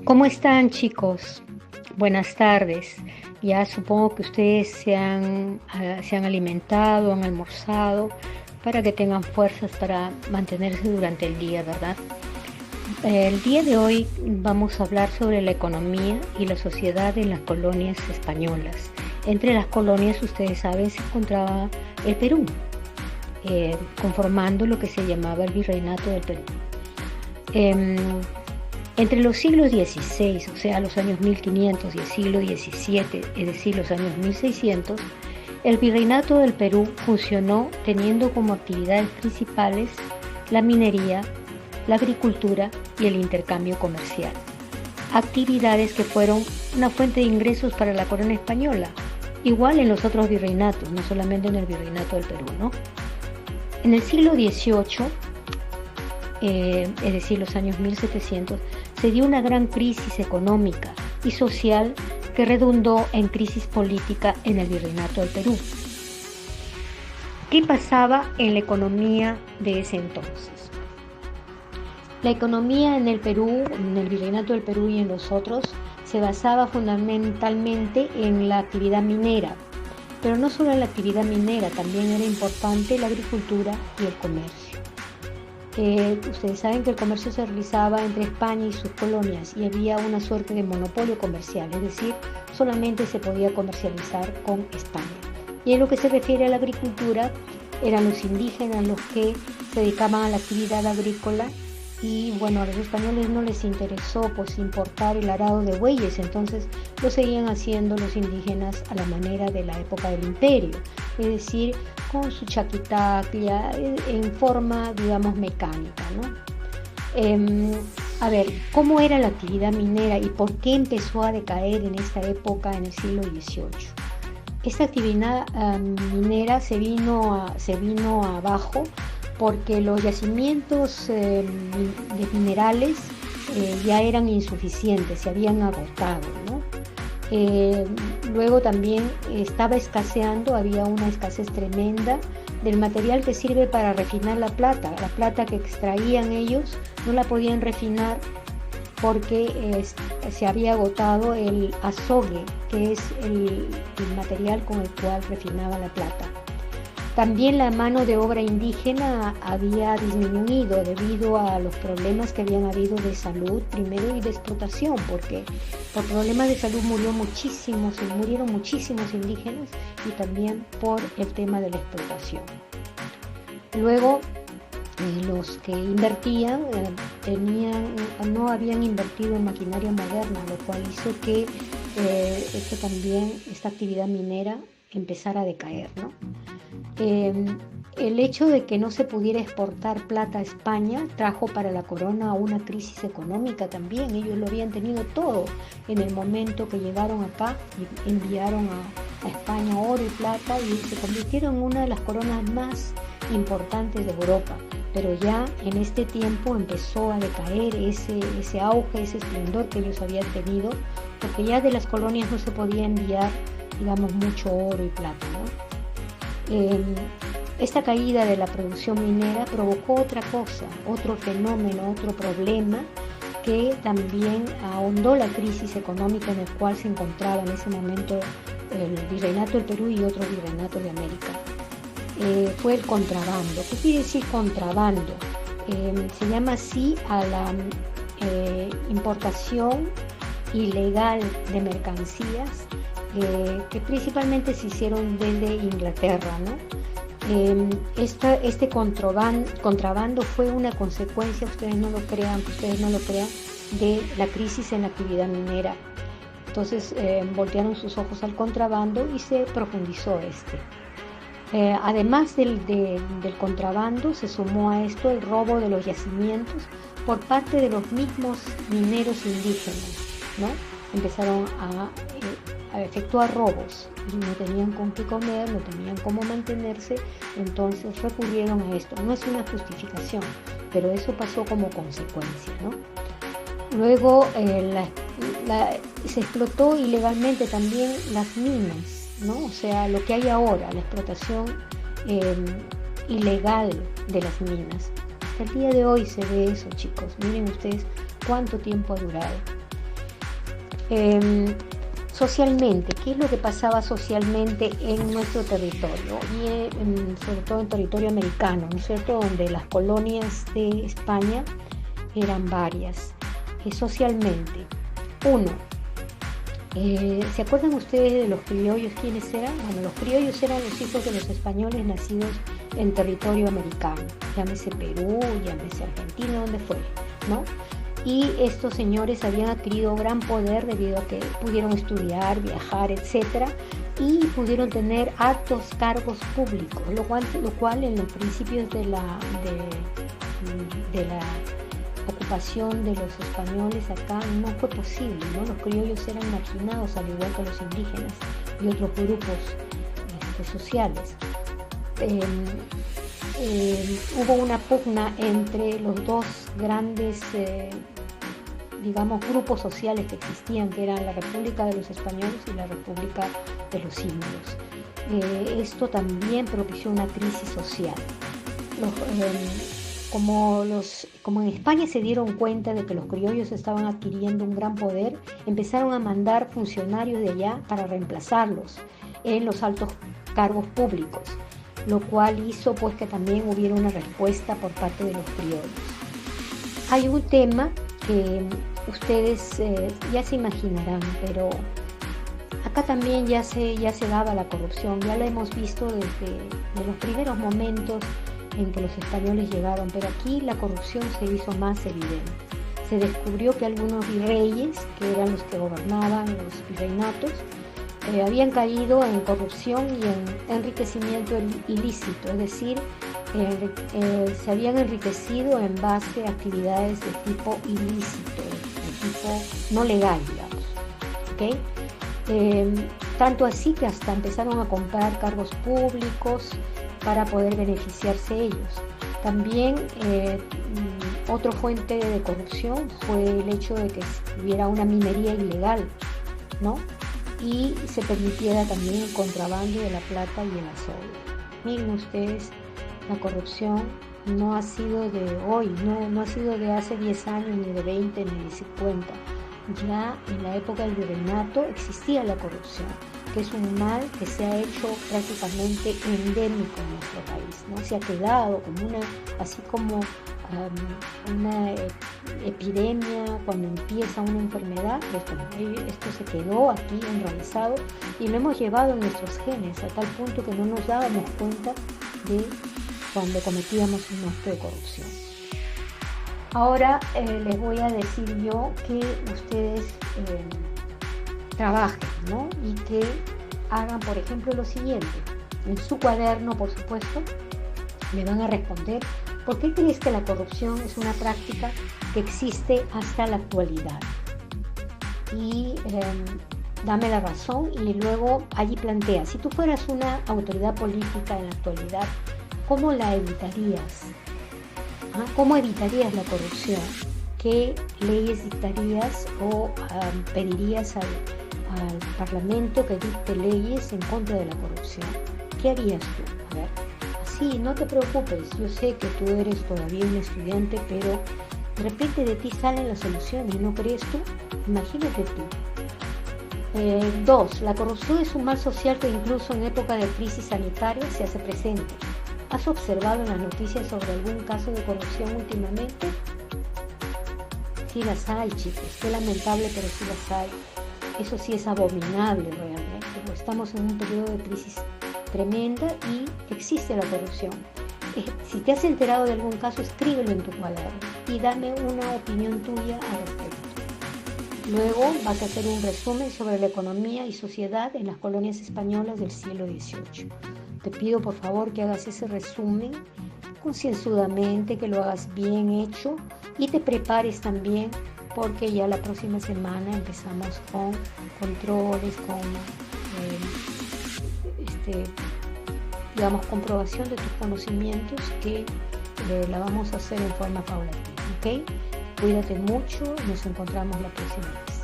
¿Cómo están, chicos? Buenas tardes. Ya supongo que ustedes se han alimentado, han almorzado para que tengan fuerzas para mantenerse durante el día, ¿verdad? El día de hoy vamos a hablar sobre la economía y la sociedad en las colonias españolas. Entre las colonias, ustedes saben, se encontraba el Perú, conformando lo que se llamaba el Virreinato del Perú. Em, Entre los siglos XVI, o sea, los años 1500 y el siglo XVII, es decir, los años 1600, el Virreinato del Perú funcionó teniendo como actividades principales la minería, la agricultura y el intercambio comercial. Actividades que fueron una fuente de ingresos para la corona española, igual en los otros virreinatos, no solamente en el Virreinato del Perú, ¿no? En el siglo XVIII, es decir, los años 1700, se dio una gran crisis económica y social que redundó en crisis política en el Virreinato del Perú. ¿Qué pasaba en la economía de ese entonces? La economía en el Perú, en el Virreinato del Perú y en los otros, se basaba fundamentalmente en la actividad minera, pero no solo en la actividad minera, también era importante la agricultura y el comercio. Ustedes saben que el comercio se realizaba entre España y sus colonias y había una suerte de monopolio comercial, es decir, solamente se podía comercializar con España. Y en lo que se refiere a la agricultura, eran los indígenas los que se dedicaban a la actividad agrícola y bueno, a los españoles no les interesó pues importar el arado de bueyes, entonces lo seguían haciendo los indígenas a la manera de la época del imperio, es decir, con su chaquitaclia en forma, digamos, mecánica, ¿no? A ver, ¿cómo era la actividad minera y por qué empezó a decaer en esta época, en el siglo XVIII? Esta actividad minera se vino abajo porque los yacimientos de minerales ya eran insuficientes, se habían agotado, ¿no? Luego también estaba escaseando, había una escasez tremenda del material que sirve para refinar la plata que extraían ellos no la podían refinar porque se había agotado el azogue, que es el material con el cual refinaba la plata. También la mano de obra indígena había disminuido debido a los problemas que habían habido de salud primero y de explotación, porque por problemas de salud murieron muchísimos indígenas y también por el tema de la explotación. Luego, los que invertían no habían invertido en maquinaria moderna, lo cual hizo que esta actividad minera empezara a decaer, ¿no? El hecho de que no se pudiera exportar plata a España trajo para la corona una crisis económica también. Ellos lo habían tenido todo en el momento que llegaron acá y enviaron a España oro y plata y se convirtieron en una de las coronas más importantes de Europa. Pero ya en este tiempo empezó a decaer ese auge, ese esplendor que ellos habían tenido, porque ya de las colonias no se podía enviar, digamos, mucho oro y plata, ¿no? Esta caída de la producción minera provocó otra cosa, otro fenómeno, otro problema que también ahondó la crisis económica en el cual se encontraba en ese momento el Virreinato del Perú y otros virreinatos de América. Fue el contrabando. ¿Qué quiere decir contrabando? Se llama así a la importación ilegal de mercancías que principalmente se hicieron desde Inglaterra, ¿no? Este contrabando fue una consecuencia, ustedes no lo crean, de la crisis en la actividad minera. Entonces voltearon sus ojos al contrabando y se profundizó Además del contrabando, se sumó a esto el robo de los yacimientos por parte de los mismos mineros indígenas, ¿no? Empezaron a efectuar robos y no tenían con qué comer, no tenían cómo mantenerse, entonces recurrieron a esto. No es una justificación, pero eso pasó como consecuencia, ¿no? Luego se explotó ilegalmente también las minas, ¿no? O sea, lo que hay ahora, la explotación ilegal de las minas. Hasta el día de hoy se ve eso, chicos. Miren ustedes cuánto tiempo ha durado. Eh, Socialmente, ¿qué es lo que pasaba socialmente en nuestro territorio? Y sobre todo en territorio americano, ¿no es cierto? Donde las colonias de España eran varias. Socialmente, uno, ¿se acuerdan ustedes de los criollos? ¿Quiénes eran? Bueno, los criollos eran los hijos de los españoles nacidos en territorio americano, llámese Perú, llámese Argentina, donde fuera, ¿no? Y estos señores habían adquirido gran poder debido a que pudieron estudiar, viajar, etcétera, y pudieron tener altos cargos públicos, lo cual en los principios de la ocupación de los españoles acá no fue posible, ¿no? Los criollos eran marginados al igual que los indígenas y otros grupos sociales. Hubo una pugna entre los dos grandes digamos, grupos sociales que existían, que eran la República de los Españoles y la República de los Indios. Esto también propició una crisis social. Como en España se dieron cuenta de que los criollos estaban adquiriendo un gran poder, empezaron a mandar funcionarios de allá para reemplazarlos en los altos cargos públicos, lo cual hizo pues que también hubiera una respuesta por parte de los criollos. Hay un tema que ustedes ya se imaginarán, pero acá también ya se daba la corrupción, ya la hemos visto desde los primeros momentos en que los españoles llegaron, pero aquí la corrupción se hizo más evidente. Se descubrió que algunos virreyes, que eran los que gobernaban los virreinatos, habían caído en corrupción y en enriquecimiento ilícito, es decir, se habían enriquecido en base a actividades de tipo ilícito, de tipo no legal, digamos. ¿Okay? Tanto así que hasta empezaron a comprar cargos públicos para poder beneficiarse ellos. También otra fuente de corrupción fue el hecho de que hubiera una minería ilegal, ¿no? Y se permitiera también el contrabando de la plata y el azogue. Miren ustedes, la corrupción no ha sido de hoy, no ha sido de hace 10 años, ni de 20, ni de 50. Ya en la época del virreinato existía la corrupción, que es un mal que se ha hecho prácticamente endémico en nuestro país, ¿no? Se ha quedado como una epidemia cuando empieza una enfermedad, pues esto se quedó aquí enraizado y lo hemos llevado en nuestros genes a tal punto que no nos dábamos cuenta de cuando cometíamos un acto de corrupción. Ahora les voy a decir yo que ustedes trabajen, ¿no? Y que hagan, por ejemplo, lo siguiente. En su cuaderno, por supuesto, le van a responder: ¿por qué crees que la corrupción es una práctica que existe hasta la actualidad? Y dame la razón, y luego allí plantea: si tú fueras una autoridad política en la actualidad, ¿cómo la evitarías? ¿Cómo evitarías la corrupción? ¿Qué leyes dictarías o pedirías al Parlamento que dicte leyes en contra de la corrupción? ¿Qué harías tú? A ver. Sí, no te preocupes, yo sé que tú eres todavía un estudiante, pero de repente de ti salen las soluciones, ¿no crees tú? Imagínate tú. 2. La corrupción es un mal social que incluso en época de crisis sanitaria se hace presente. ¿Has observado en las noticias sobre algún caso de corrupción últimamente? Sí las hay, chicos, qué lamentable, pero sí las hay. Eso sí es abominable realmente. Estamos en un periodo de crisis tremenda y existe la corrupción. Si te has enterado de algún caso, escríbelo en tu cuaderno y dame una opinión tuya al respecto. Luego vas a hacer un resumen sobre la economía y sociedad en las colonias españolas del siglo XVIII. Te pido por favor que hagas ese resumen concienzudamente, que lo hagas bien hecho y te prepares también, porque ya la próxima semana empezamos con controles, con comprobación de tus conocimientos, que la vamos a hacer en forma paulatina, ¿ok? Cuídate mucho, nos encontramos la próxima vez.